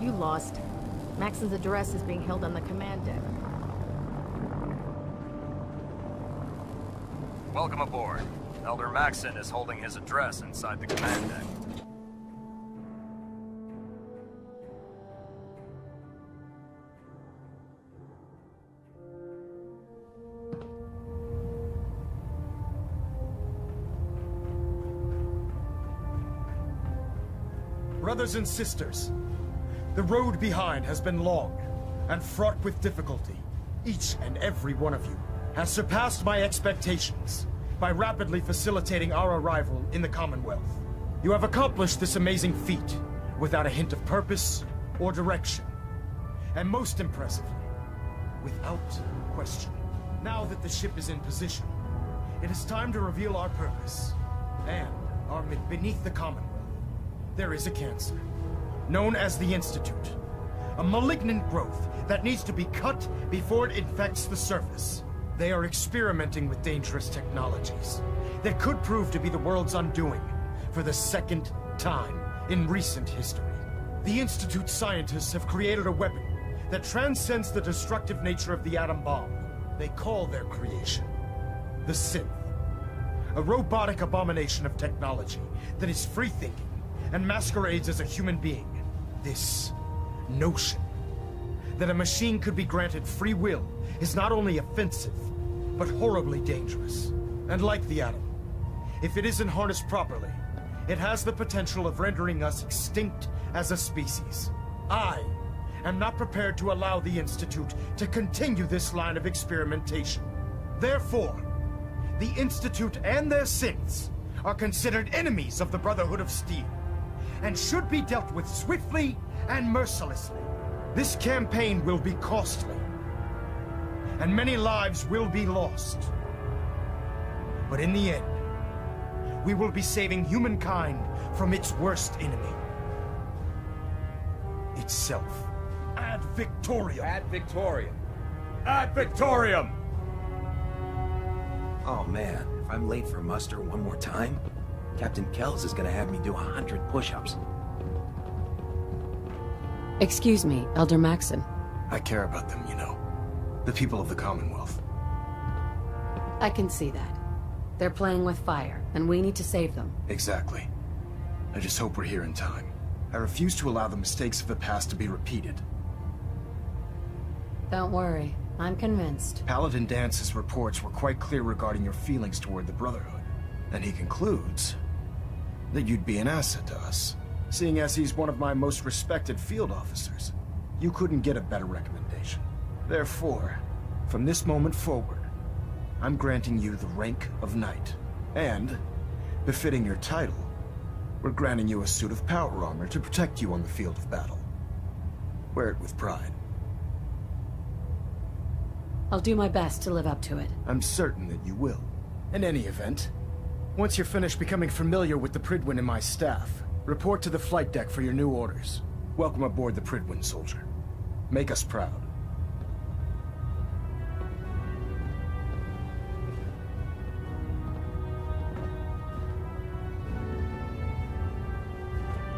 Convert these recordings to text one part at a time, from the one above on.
you lost? Maxon's address is being held on the command deck. Welcome aboard. Elder Maxon is holding his address inside the command deck. Brothers and sisters, the road behind has been long and fraught with difficulty. Each and every one of you has surpassed my expectations by rapidly facilitating our arrival in the Commonwealth. You have accomplished this amazing feat without a hint of purpose or direction. And most impressively, without question. Now that the ship is in position, it is time to reveal our purpose and our beneath the Commonwealth. There is a cancer, known as the Institute. A malignant growth that needs to be cut before it infects the surface. They are experimenting with dangerous technologies that could prove to be the world's undoing for the second time in recent history. The Institute scientists have created a weapon that transcends the destructive nature of the atom bomb. They call their creation the Synth. A robotic abomination of technology that is free-thinking and masquerades as a human being. This notion that a machine could be granted free will is not only offensive, but horribly dangerous. And like the atom, if it isn't harnessed properly, it has the potential of rendering us extinct as a species. I am not prepared to allow the Institute to continue this line of experimentation. Therefore, the Institute and their synths are considered enemies of the Brotherhood of Steel, and should be dealt with swiftly and mercilessly. This campaign will be costly, and many lives will be lost. But in the end, we will be saving humankind from its worst enemy. Itself. Ad Victoriam! Ad Victoriam! Ad Victoriam! Oh man, if I'm late for muster one more time, Captain Kells is gonna have me do 100 push-ups. Excuse me, Elder Maxon. I care about them, you know. The people of the Commonwealth. I can see that. They're playing with fire, and we need to save them. Exactly. I just hope we're here in time. I refuse to allow the mistakes of the past to be repeated. Don't worry, I'm convinced. Paladin Dance's reports were quite clear regarding your feelings toward the Brotherhood. And he concludes that you'd be an asset to us, seeing as he's one of my most respected field officers. You couldn't get a better recommendation. Therefore, from this moment forward, I'm granting you the rank of Knight. And, befitting your title, we're granting you a suit of power armor to protect you on the field of battle. Wear it with pride. I'll do my best to live up to it. I'm certain that you will. In any event, once you're finished becoming familiar with the Prydwen and my staff, report to the flight deck for your new orders. Welcome aboard the Prydwen, soldier. Make us proud.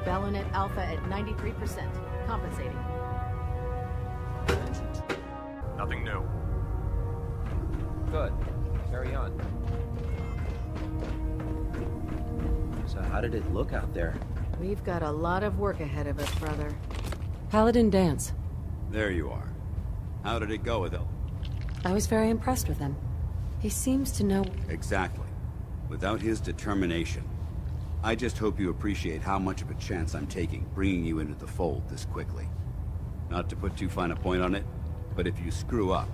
Balonet Alpha at 93%. Compensating. Nothing new. Good. Carry on. So how did it look out there? We've got a lot of work ahead of us, brother. Paladin Dance. There you are. How did it go with him? I was very impressed with him. He seems to know... Exactly. Without his determination. I just hope you appreciate how much of a chance I'm taking bringing you into the fold this quickly. Not to put too fine a point on it, but if you screw up,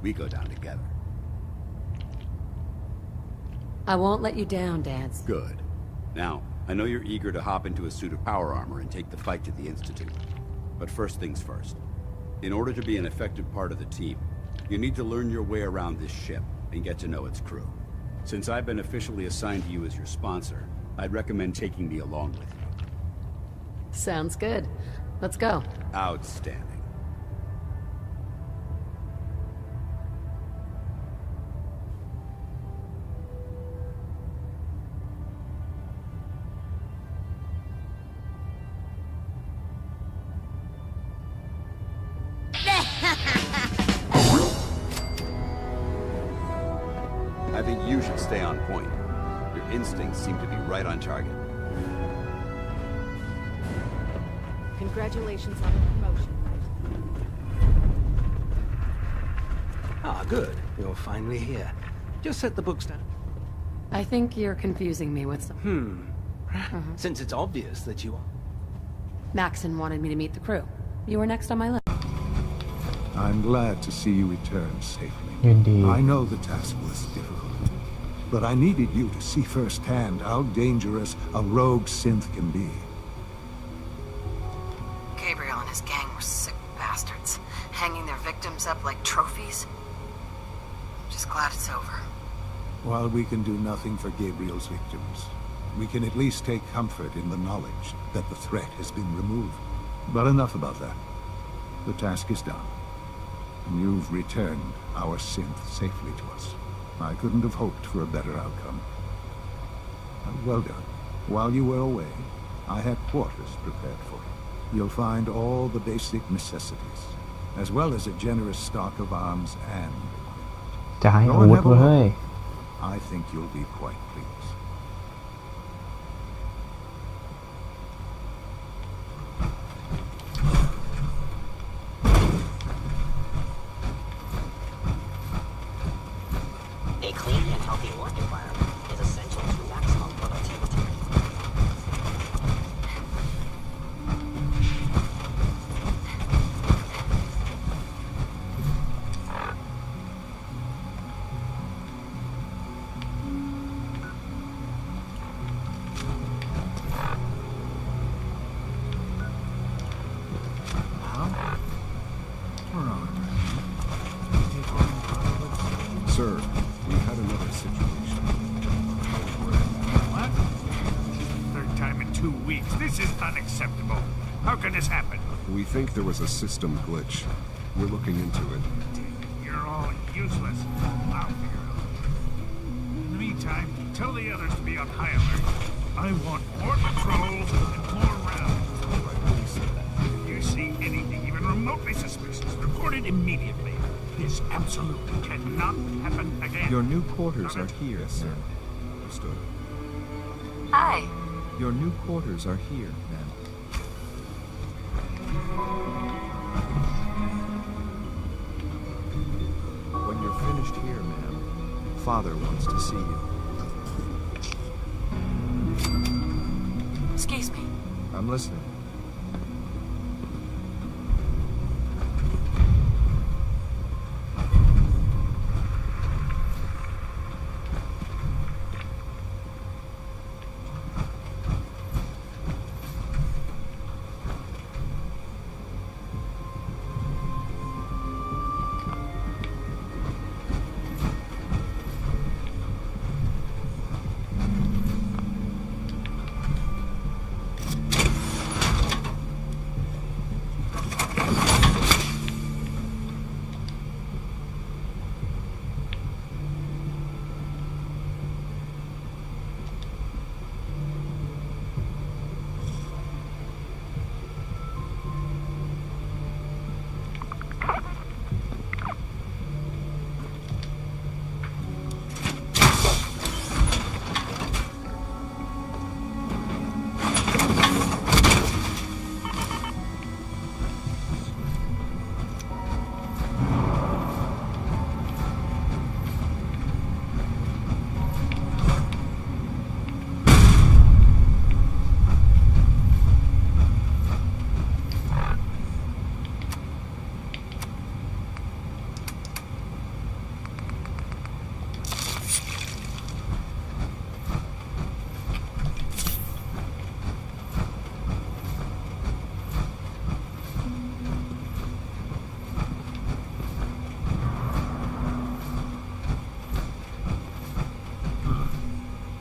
we go down together. I won't let you down, Dance. Good. Now, I know you're eager to hop into a suit of power armor and take the fight to the Institute. But first things first. In order to be an effective part of the team, you need to learn your way around this ship and get to know its crew. Since I've been officially assigned to you as your sponsor, I'd recommend taking me along with you. Sounds good. Let's go. Outstanding. I think you should stay on point. Your instincts seem to be right on target. Congratulations on the promotion. Ah, good. You're finally here. Just set the books down. I think you're confusing me with some... Since it's obvious that you are. Maxon wanted me to meet the crew. You were next on my list. I'm glad to see you return safely. Indeed. I know the task was difficult, but I needed you to see firsthand how dangerous a rogue synth can be. Gabriel and his gang were sick bastards, hanging their victims up like trophies. Just glad it's over. While we can do nothing for Gabriel's victims, we can at least take comfort in the knowledge that the threat has been removed. But enough about that. The task is done. And you've returned our synth safely to us. I couldn't have hoped for a better outcome. Well done. While you were away, I had quarters prepared for you. You'll find all the basic necessities, as well as a generous stock of arms and จะให้ Go อา and วุธ have a มาเฮ้ย look. I think you'll be quite pleased. A clean and healthy work environment is essential to maximum productivity. Sir, we had another situation. What? Third time in 2 weeks. This is unacceptable. How can this happen? We think there was a system glitch. We're looking into it. You're all useless. I'll figure it out. In the meantime, tell the others to be on high alert. I want more patrols and more rounds. If you see anything even remotely suspicious, report it immediately. This absolutely cannot happen again. Your new quarters are here, sir. Understood. Hi. Your new quarters are here, ma'am. When you're finished here, ma'am, Father wants to see you. Excuse me. I'm listening.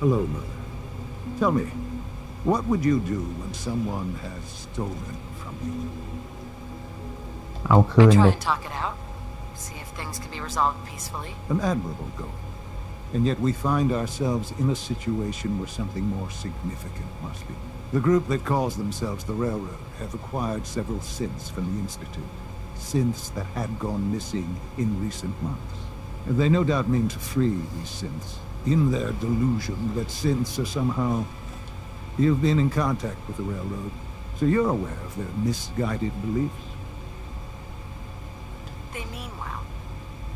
Hello, Mother. Tell me, what would you do when someone has stolen from you? เอาคืน I เล try ย and talk it out. See if things can be resolved peacefully. An admirable goal. And yet we find ourselves in a situation where something more significant must be. The group that calls themselves the Railroad have acquired several synths from the Institute. Synths that had gone missing in recent months. They no doubt mean to free these synths, in their delusion that synths are somehow... You've been in contact with the Railroad, so you're aware of their misguided beliefs. They mean well.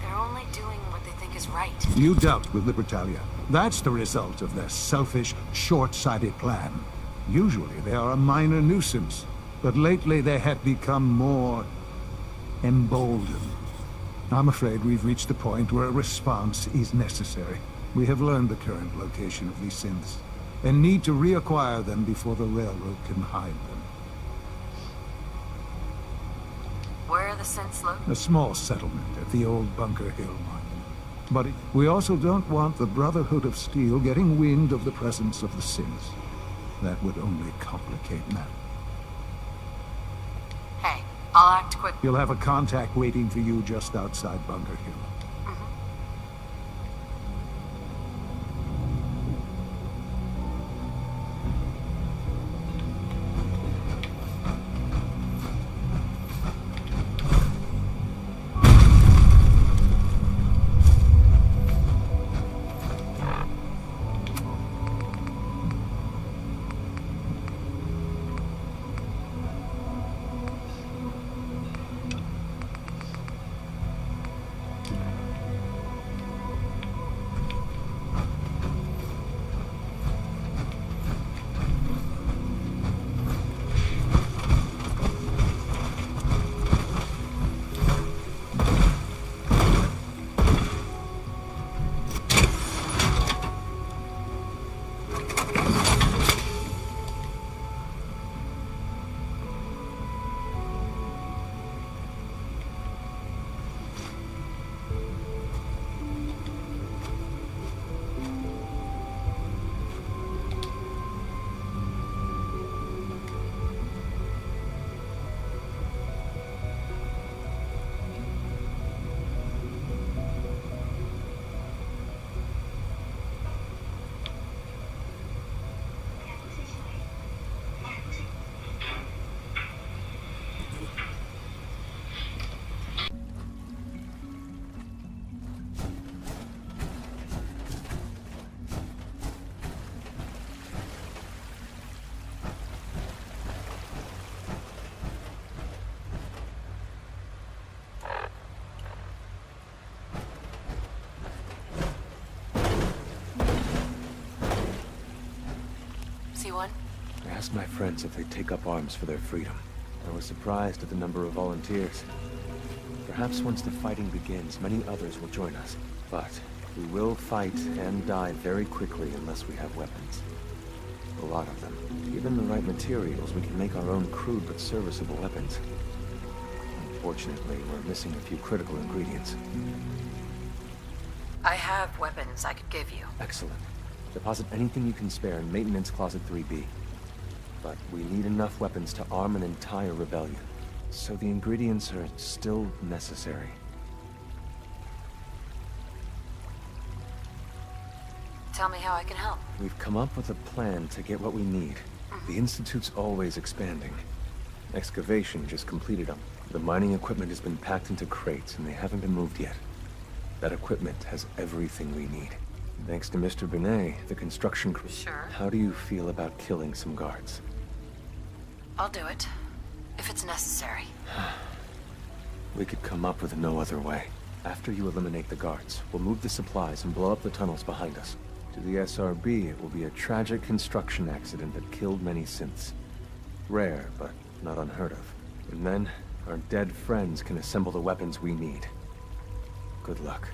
They're only doing what they think is right. You dealt with Libertalia. That's the result of their selfish, short-sighted plan. Usually they are a minor nuisance, but lately they have become more... emboldened. I'm afraid we've reached the point where a response is necessary. We have learned the current location of these synths, and need to reacquire them before the Railroad can hide them. Where are the synths located? A small settlement at the old Bunker Hill mine. But we also don't want the Brotherhood of Steel getting wind of the presence of the synths. That would only complicate matters. Hey, I'll act quick. You'll have a contact waiting for you just outside Bunker Hill. One? I asked my friends if they'd take up arms for their freedom. I was surprised at the number of volunteers. Perhaps once the fighting begins, many others will join us. But we will fight and die very quickly unless we have weapons. A lot of them. Given the right materials, we can make our own crude but serviceable weapons. Unfortunately, we're missing a few critical ingredients. I have weapons I could give you. Excellent. Deposit anything you can spare in Maintenance Closet 3B. But we need enough weapons to arm an entire rebellion. So the ingredients are still necessary. Tell me how I can help. We've come up with a plan to get what we need. The Institute's always expanding. Excavation just completed them. The mining equipment has been packed into crates and they haven't been moved yet. That equipment has everything we need. Thanks to Mr. Binet, the construction crew. Sure. How do you feel about killing some guards? I'll do it. If it's necessary. We could come up with no other way. After you eliminate the guards, we'll move the supplies and blow up the tunnels behind us. To the SRB, it will be a tragic construction accident that killed many synths. Rare, but not unheard of. And then, our dead friends can assemble the weapons we need. Good luck.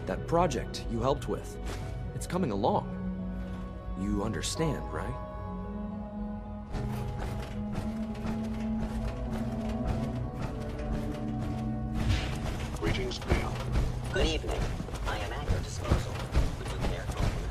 That project you helped with, it's coming along. You understand, right? Greetings, Bale. Good evening. I am at your disposal. Would you care to open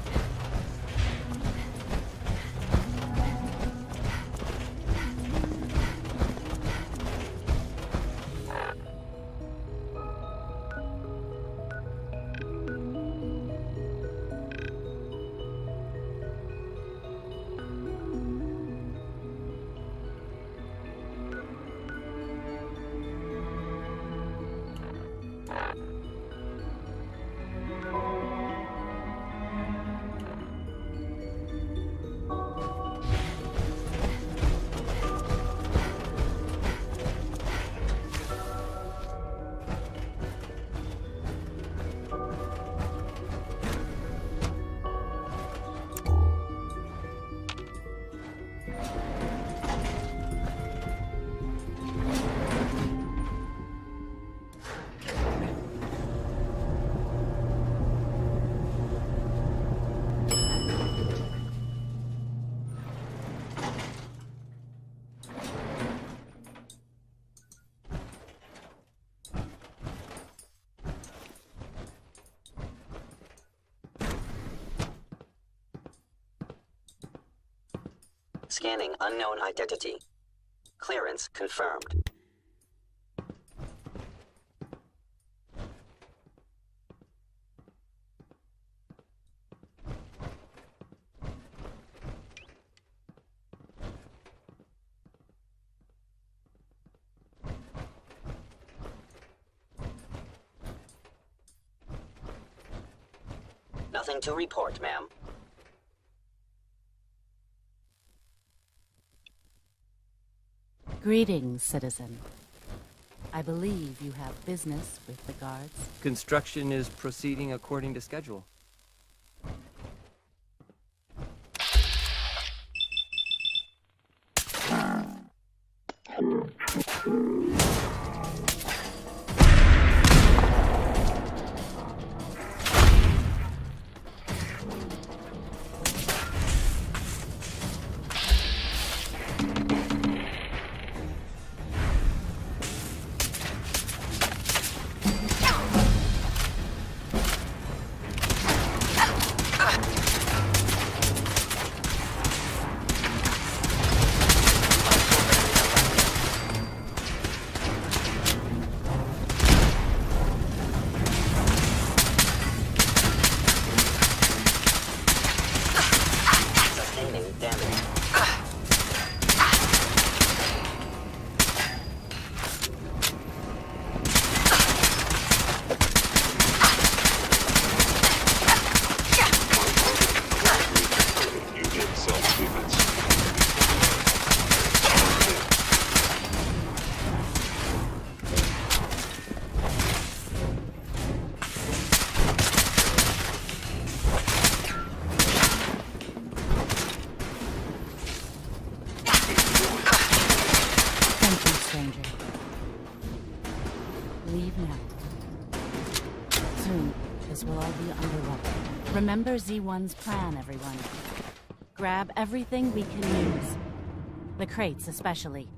Scanning unknown identity. Clearance confirmed. Nothing to report, ma'am. Greetings, citizen. I believe you have business with the guards. Construction is proceeding according to schedule. Remember Z1's plan, everyone. Grab everything we can use. The crates, especially.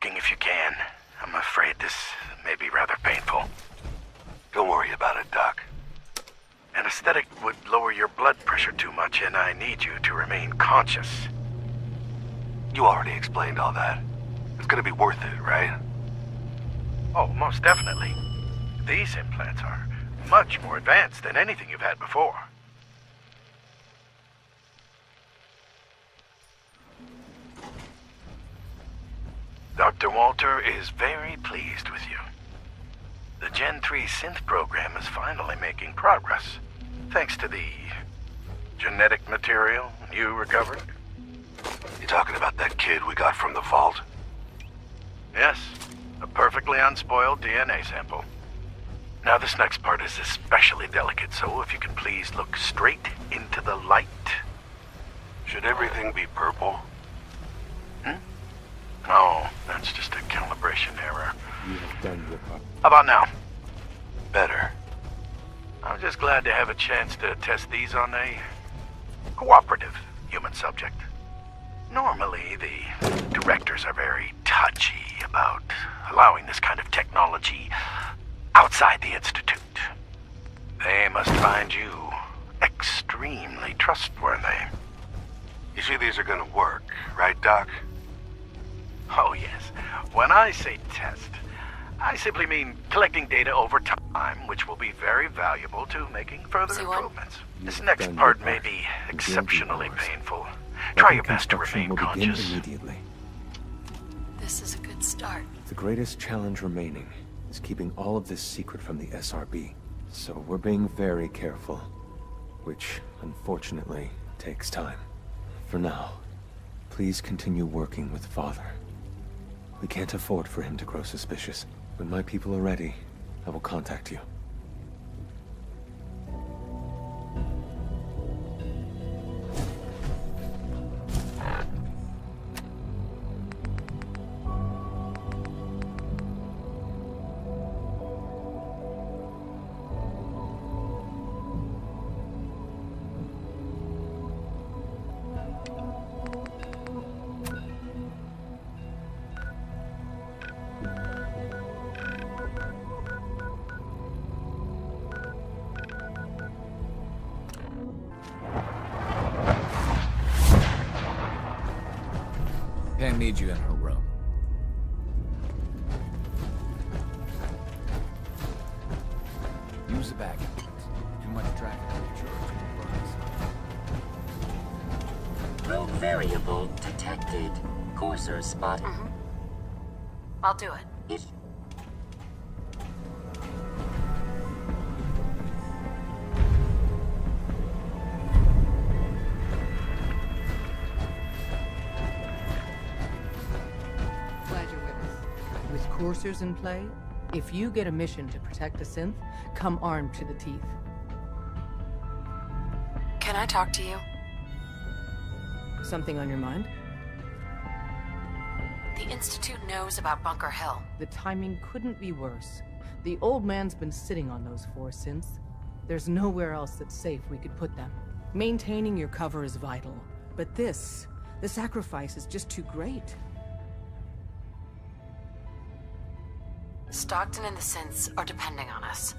walking if you can. I'm afraid this may be rather painful. Don't worry about it, Doc. Anesthetic would lower your blood pressure too much, and I need you to remain conscious. You already explained all that. It's gonna be worth it, right? Oh, most definitely. These implants are much more advanced than anything you've had before. Dr. Walter is very pleased with you. The Gen 3 synth program is finally making progress, thanks to the genetic material you recovered. You talking about that kid we got from the vault? Yes, a perfectly unspoiled DNA sample. Now this next part is especially delicate, so if you can please look straight into the light. Should everything be purple? Oh, that's just a calibration error. You have done your part. How about now? Better. I'm just glad to have a chance to test these on a cooperative human subject. Normally, the directors are very touchy about allowing this kind of technology outside the Institute. They must find you extremely trustworthy. You see, these are gonna work, right, Doc? Oh, yes. When I say test, I simply mean collecting data over time, which will be very valuable to making further improvements. This next part may be exceptionally painful. Try your best to remain conscious. Immediately. This is a good start. The greatest challenge remaining is keeping all of this secret from the SRB. So we're being very careful, which, unfortunately, takes time. For now, please continue working with Father. We can't afford for him to grow suspicious. When my people are ready, I will contact you. Pam needs you in her room. Use the bag. Too much traffic on the church. Rogue variable detected. Courser spotted. I'll do it. If Glad you're with us. With coursers in play, if you get a mission to protect a synth, come armed to the teeth. Can I talk to you? Something on your mind? The Institute knows about Bunker Hill. The timing couldn't be worse. The old man's been sitting on those 4 synths. There's nowhere else that's safe we could put them. Maintaining your cover is vital. But the sacrifice is just too great. Stockton and the synths are depending on us.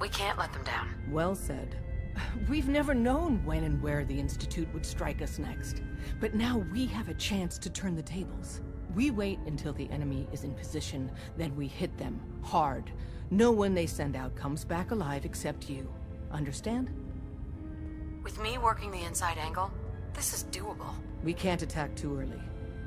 We can't let them down. Well said. We've never known when and where the Institute would strike us next. But now we have a chance to turn the tables. We wait until the enemy is in position, then we hit them hard. No one they send out comes back alive except you. Understand? With me working the inside angle, this is doable. We can't attack too early.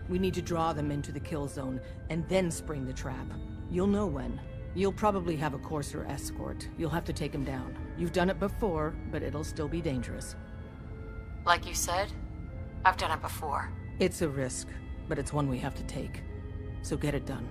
We need to draw them into the kill zone, and then spring the trap. You'll know when. You'll probably have a Courser escort. You'll have to take him down. You've done it before, but it'll still be dangerous. Like you said, I've done it before. It's a risk, but it's one we have to take. So get it done.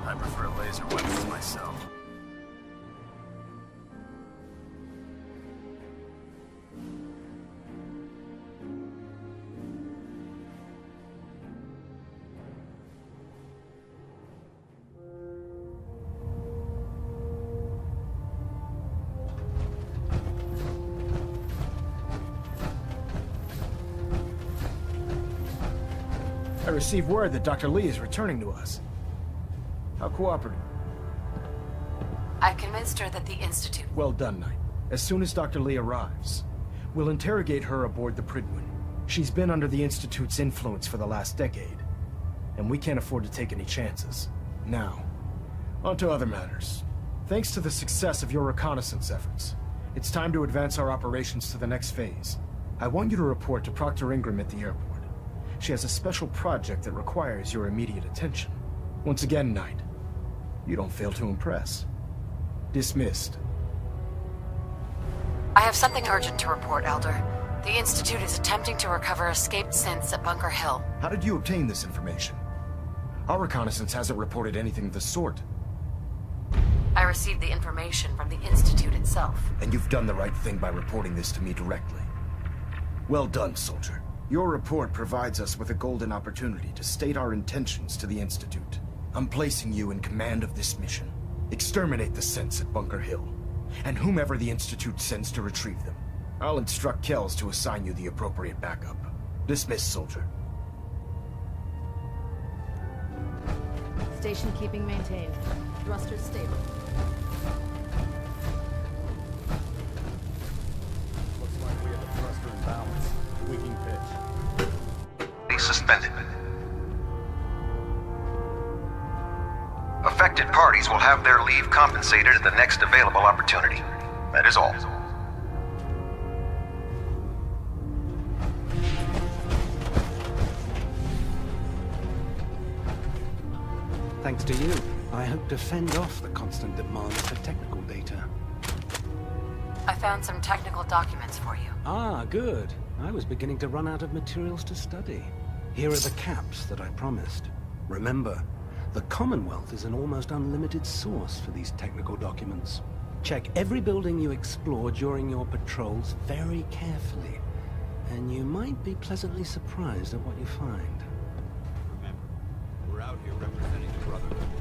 I prefer laser weapons myself. I received word that Dr. Lee is returning to us. How cooperative. I've convinced her that the Institute... Well done, Knight. As soon as Dr. Lee arrives, we'll interrogate her aboard the Prydwen. She's been under the Institute's influence for the last decade, and we can't afford to take any chances. Now, on to other matters. Thanks to the success of your reconnaissance efforts, it's time to advance our operations to the next phase. I want you to report to Proctor Ingram at the airport. She has a special project that requires your immediate attention. Once again, Knight, you don't fail to impress. Dismissed. I have something urgent to report, Elder. The Institute is attempting to recover escaped synths at Bunker Hill. How did you obtain this information? Our reconnaissance hasn't reported anything of the sort. I received the information from the Institute itself. And you've done the right thing by reporting this to me directly. Well done, soldier. Your report provides us with a golden opportunity to state our intentions to the Institute. I'm placing you in command of this mission. Exterminate the synths at Bunker Hill, and whomever the Institute sends to retrieve them. I'll instruct Kells to assign you the appropriate backup. Dismissed, soldier. Station keeping maintained. Thrusters stable. Looks like we have a thruster in balance. Tweaking pitch. Suspended. Affected parties will have their leave compensated at the next available opportunity. That is all. Thanks to you, I hope to fend off the constant demands for technical data. I found some technical documents for you. Ah, good. I was beginning to run out of materials to study. Here are the caps that I promised. Remember, the Commonwealth is an almost unlimited source for these technical documents. Check every building you explore during your patrols very carefully, and you might be pleasantly surprised at what you find. Remember, we're out here representing the Brotherhood.